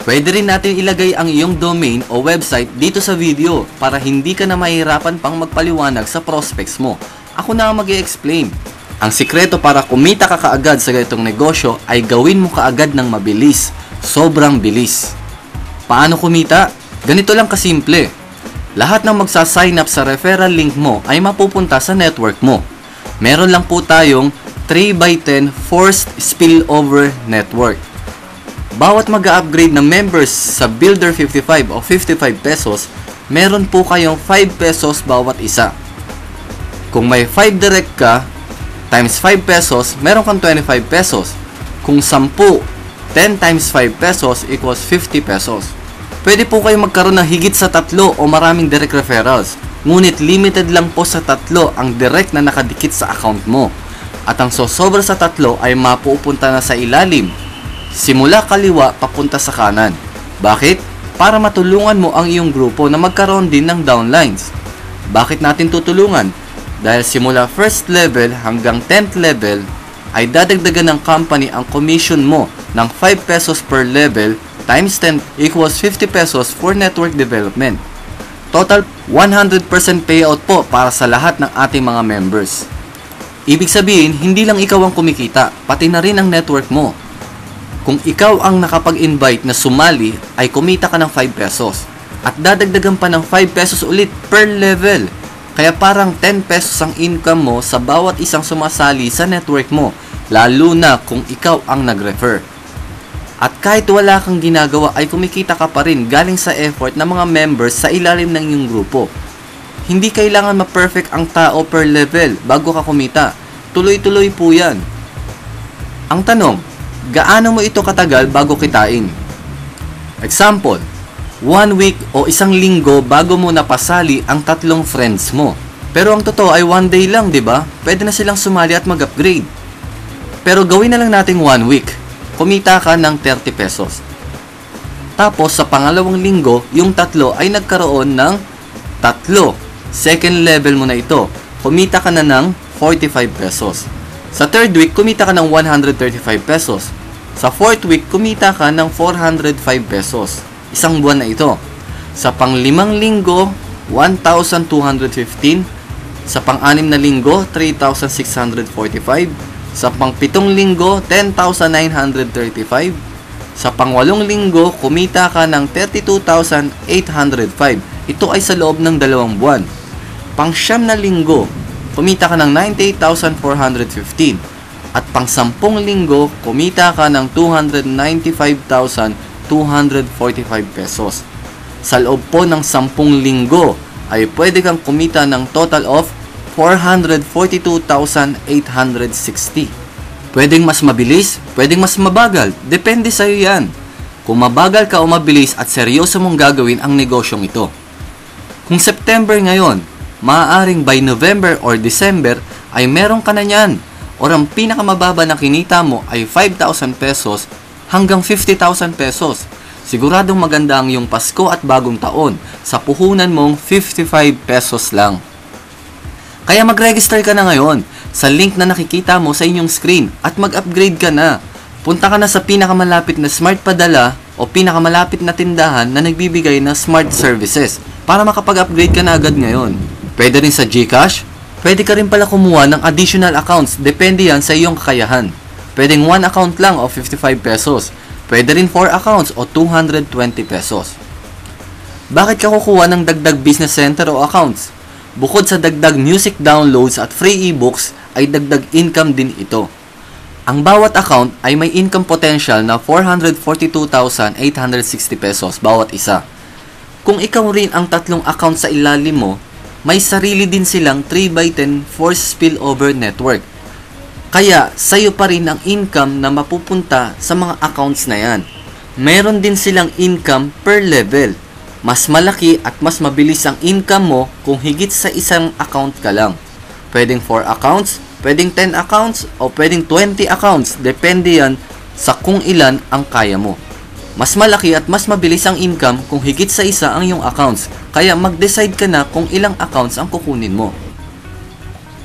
Pwede rin natin ilagay ang iyong domain o website dito sa video para hindi ka na mahirapan pang magpaliwanag sa prospects mo. Ako na ang mag-i-explain. Ang sikreto para kumita ka kaagad sa ganitong negosyo ay gawin mo kaagad ng mabilis. Sobrang bilis. Paano kumita? Ganito lang kasimple. Lahat ng magsa-sign up sa referral link mo ay mapupunta sa network mo. Meron lang po tayong 3x10 forced spillover network. Bawat mag-upgrade na members sa Builder 55 o 55 pesos, meron po kayong 5 pesos bawat isa. Kung may 5 direct ka, times 5 pesos, meron kang 25 pesos. Kung 10, 10 times 5 pesos equals 50 pesos. Pwede po kayo magkaroon ng higit sa 3 o maraming direct referrals. Ngunit limited lang po sa 3 ang direct na nakadikit sa account mo. At ang sosobra sa 3 ay mapupunta na sa ilalim. Simula kaliwa papunta sa kanan. Bakit? Para matulungan mo ang iyong grupo na magkaroon din ng downlines. Bakit natin tutulungan? Dahil simula first level hanggang 10th level ay dadagdagan ng company ang commission mo ng 5 pesos per level times 10 equals 50 pesos for network development. Total 100% payout po para sa lahat ng ating mga members. Ibig sabihin, hindi lang ikaw ang kumikita, pati na rin ang network mo. Kung ikaw ang nakapag-invite na sumali, ay kumita ka ng 5 pesos. At dadagdagan pa ng 5 pesos ulit per level. Kaya parang 10 pesos ang income mo sa bawat isang sumasali sa network mo, lalo na kung ikaw ang nag-refer. At kahit wala kang ginagawa ay kumikita ka pa rin galing sa effort ng mga members sa ilalim ng iyong grupo. Hindi kailangan ma-perfect ang tao per level bago ka kumita. Tuloy-tuloy po yan. Ang tanong, gaano mo ito katagal bago kitain? Example, 1 week o isang linggo bago mo napasali ang 3 friends mo. Pero ang totoo ay 1 day lang, di ba? Pwede na silang sumali at mag-upgrade. Pero gawin na lang nating 1 week. Kumita ka ng 30 pesos. Tapos sa pangalawang linggo, yung 3 ay nagkaroon ng 3. Second level mo na ito. Kumita ka na ng 45 pesos. Sa 3rd week, kumita ka ng 135 pesos. Sa 4th week, kumita ka ng 405 pesos. Isang buwan na ito. Sa pang-5 linggo, 1,215. Sa pang-6 na linggo, 3,645. Sa pang-7 linggo, 10,935. Sa pang-8 linggo, kumita ka ng 32,805. Ito ay sa loob ng 2 buwan. Pang-9 na linggo, kumita ka ng 98,415. At pang-10 linggo, kumita ka ng 295,245 pesos. Sa loob po ng 10 linggo ay pwede kang kumita ng total of 442,860. Pwedeng mas mabilis, pwedeng mas mabagal. Depende sa iyo yan. Kung mabagal ka o mabilis at seryoso mong gagawin ang negosyong ito. Kung September ngayon, maaaring by November or December ay meron ka na yan. Or ang pinakamababa na kinita mo ay 5,000 pesos hanggang 50,000 pesos. Siguradong maganda ang iyong Pasko at bagong taon sa puhunan mong 55 pesos lang. Kaya mag-register ka na ngayon sa link na nakikita mo sa inyong screen at mag-upgrade ka na. Punta ka na sa pinakamalapit na smart padala o pinakamalapit na tindahan na nagbibigay ng smart services para makapag-upgrade ka na agad ngayon. Pwede rin sa GCash. Pwede ka rin pala kumuha ng additional accounts, depende yan sa iyong kakayahan. Pwedeng 1 account lang o 55 pesos. Pwede rin 4 accounts o 220 pesos. Bakit ka kukuha ng dagdag business center o accounts? Bukod sa dagdag music downloads at free ebooks, ay dagdag income din ito. Ang bawat account ay may income potential na 442,860 pesos bawat isa. Kung ikaw rin ang 3 accounts sa ilalim mo, may sarili din silang 3x10 forced spillover network. Kaya, sa'yo pa rin ang income na mapupunta sa mga accounts na yan. Meron din silang income per level. Mas malaki at mas mabilis ang income mo kung higit sa isang account ka lang. Pwedeng 4 accounts, pwedeng 10 accounts, o pwedeng 20 accounts. Depende yan sa kung ilan ang kaya mo. Mas malaki at mas mabilis ang income kung higit sa isa ang iyong accounts. Kaya mag-decide ka na kung ilang accounts ang kukunin mo.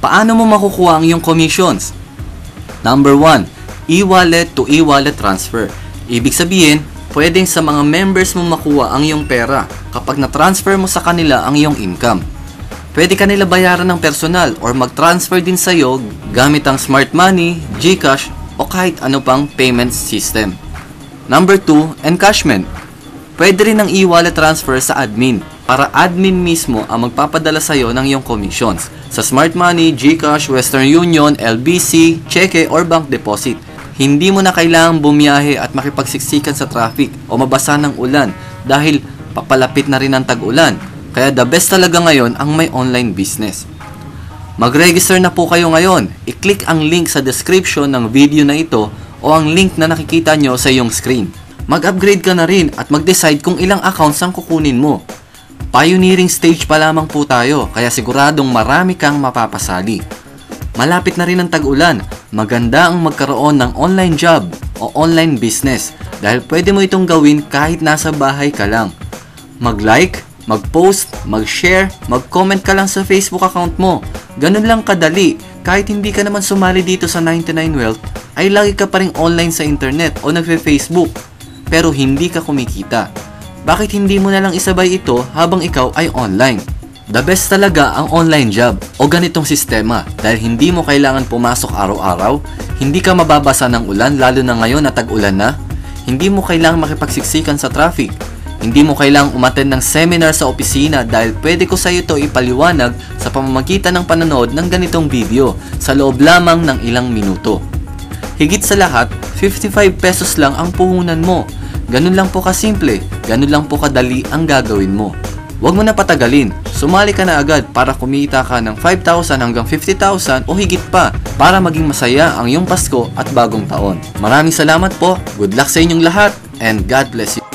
Paano mo makukuha ang iyong commissions? Number 1, e-wallet to e-wallet transfer. Ibig sabihin, pwedeng sa mga members mo makuha ang iyong pera kapag na-transfer mo sa kanila ang iyong income. Pwede ka nila bayaran ng personal or mag-transfer din sa iyo gamit ang Smart Money, GCash o kahit ano pang payment system. Number 2, encashment. Pwede rin ang e-wallet transfer sa admin para admin mismo ang magpapadala sa iyo ng iyong commissions sa Smart Money, GCash, Western Union, LBC, cheque or bank deposit. Hindi mo na kailangang bumiyahe at makipagsiksikan sa traffic o mabasa ng ulan dahil papalapit na rin ang tag-ulan. Kaya the best talaga ngayon ang may online business. Mag-register na po kayo ngayon. I-click ang link sa description ng video na ito o ang link na nakikita nyo sa iyong screen. Mag-upgrade ka na rin at mag-decide kung ilang accounts ang kukunin mo. Pioneering stage pa lamang po tayo kaya siguradong marami kang mapapasali. Malapit na rin ang tag-ulan. Maganda ang magkaroon ng online job o online business dahil pwede mo itong gawin kahit nasa bahay ka lang. Mag-like, mag-post, mag-share, mag-comment ka lang sa Facebook account mo. Ganun lang kadali. Kahit hindi ka naman sumali dito sa 99Wealth, ay lagi ka pa rin online sa internet o nagfe-Facebook. Pero hindi ka kumikita. Bakit hindi mo na lang isabay ito habang ikaw ay online? The best talaga ang online job o ganitong sistema dahil hindi mo kailangan pumasok araw-araw, hindi ka mababasa ng ulan lalo na ngayon na tag-ulan na, hindi mo kailangang makipagsiksikan sa traffic, hindi mo kailangang umattend ng seminar sa opisina dahil pwede ko sa iyo ito ipaliwanag sa pamamagitan ng panonood ng ganitong video sa loob lamang ng ilang minuto. Higit sa lahat, 55 pesos lang ang puhunan mo. Ganun lang po kasimple, ganun lang po kadali ang gagawin mo. Huwag mo na patagalin, sumali ka na agad para kumita ka ng 5,000 hanggang 50,000 o higit pa para maging masaya ang iyong Pasko at bagong taon. Maraming salamat po, good luck sa inyong lahat, and God bless you.